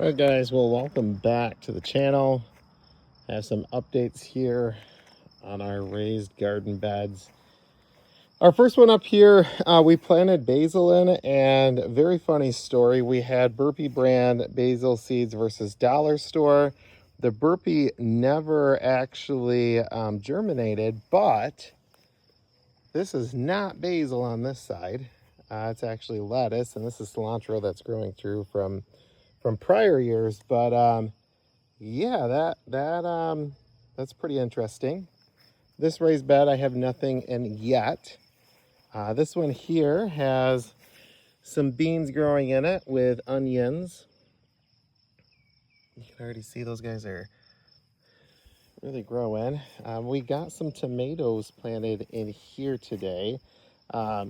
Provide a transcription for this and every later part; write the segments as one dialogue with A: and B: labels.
A: All right, guys, well, welcome back to the channel. I have some updates here on our raised garden beds. Our first one up here, we planted basil in, and very funny story. We had Burpee brand basil seeds versus dollar store. The Burpee never actually germinated, but this is not basil on this side. It's actually lettuce, and this is cilantro that's growing through from prior years. But yeah, that's pretty interesting. This raised bed I have nothing in yet. This one here has some beans growing in it with onions. You can already see those guys are really growing. We got some tomatoes planted in here today.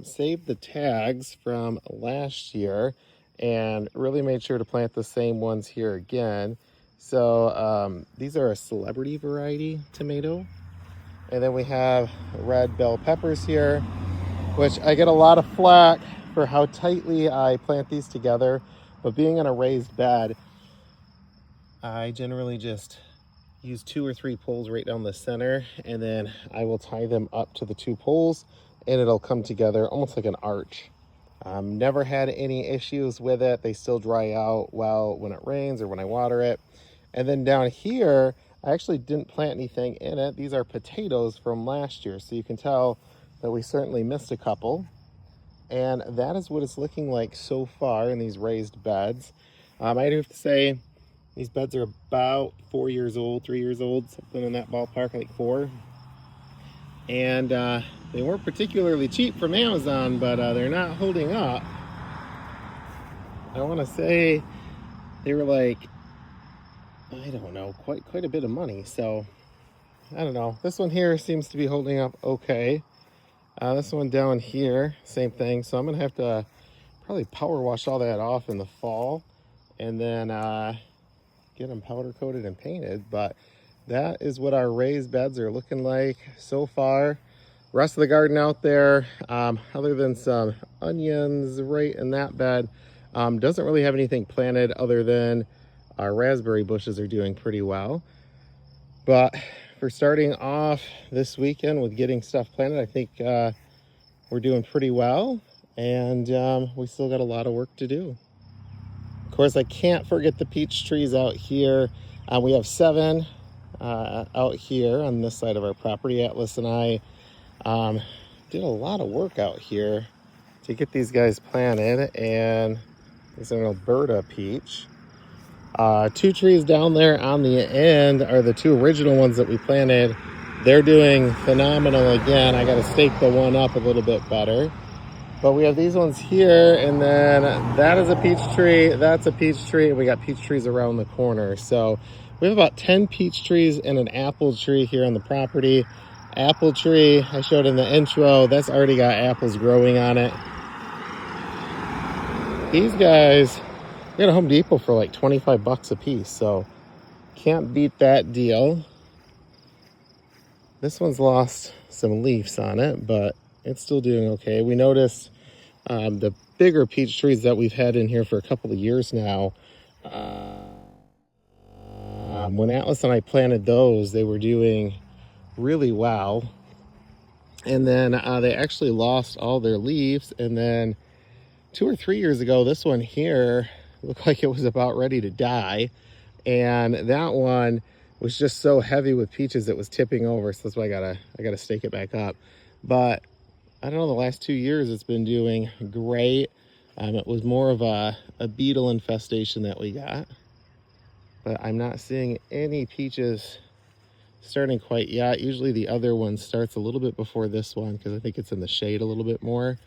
A: Saved the tags from last year and really made sure to plant the same ones here again. So these are a celebrity variety tomato. And then we have red bell peppers here, which I get a lot of flack for how tightly I plant these together. But being in a raised bed, I generally just use 2 or 3 poles right down the center, and then I will tie them up to the 2 poles, and it'll come together almost like an arch. Never had any issues with it. They still dry out well when it rains or when I water it. And then down here, I actually didn't plant anything in it. These are potatoes from last year, so you can tell that we certainly missed a couple. And that is what it's looking like so far in these raised beds. I'd have to say these beds are about 4 years old, 3 years old, something in that ballpark, like 4. And they weren't particularly cheap from Amazon, but they're not holding up. I want to say they were like, I don't know, quite a bit of money. So I don't know. This one here seems to be holding up okay. This one down here, same thing. So I'm gonna have to probably power wash all that off in the fall, and then get them powder coated and painted. But that is what our raised beds are looking like so far. Rest of the garden out there, other than some onions right in that bed, doesn't really have anything planted other than our raspberry bushes are doing pretty well. But for starting off this weekend with getting stuff planted, I think we're doing pretty well, and we still got a lot of work to do. Of course, I can't forget the peach trees out here. We have 7 out here on this side of our property. Atlas and I did a lot of work out here to get these guys planted, and there's an Alberta peach. 2 trees down there on the end are the 2 original ones that we planted. They're doing phenomenal again. I got to stake the one up a little bit better. But we have these ones here, and then that is a peach tree, that's a peach tree, and we got peach trees around the corner. So we have about 10 peach trees and an apple tree here on the property. Apple tree, I showed in the intro, that's already got apples growing on it. These guys, we got a Home Depot for like 25 bucks a piece, so can't beat that deal. This one's lost some leaves on it, but it's still doing okay. We noticed the bigger peach trees that we've had in here for a couple of years now. When Atlas and I planted those, they were doing really well. And then they actually lost all their leaves. And then 2 or 3 years ago, this one here looked like it was about ready to die. And that one was just so heavy with peaches it was tipping over. So that's why I gotta stake it back up. But I don't know, the last 2 years it's been doing great. It was more of a beetle infestation that we got. But I'm not seeing any peaches starting quite yet. Usually the other one starts a little bit before this one because I think it's in the shade a little bit more.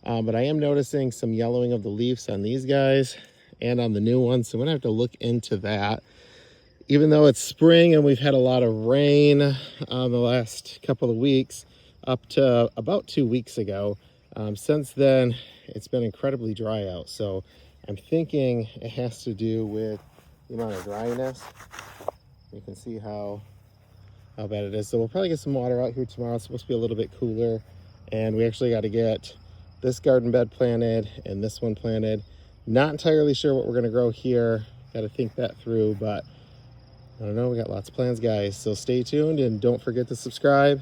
A: But I am noticing some yellowing of the leaves on these guys and on the new ones. So I'm gonna have to look into that. Even though it's spring and we've had a lot of rain the last couple of weeks, up to about 2 weeks ago. Since then, it's been incredibly dry out. So I'm thinking it has to do with the amount of dryness. You can see how bad it is. So we'll probably get some water out here tomorrow. It's supposed to be a little bit cooler. And we actually got to get this garden bed planted and this one planted. Not entirely sure what we're going to grow here, Got to think that through, but I don't know. We got lots of plans, guys. So stay tuned and don't forget to subscribe.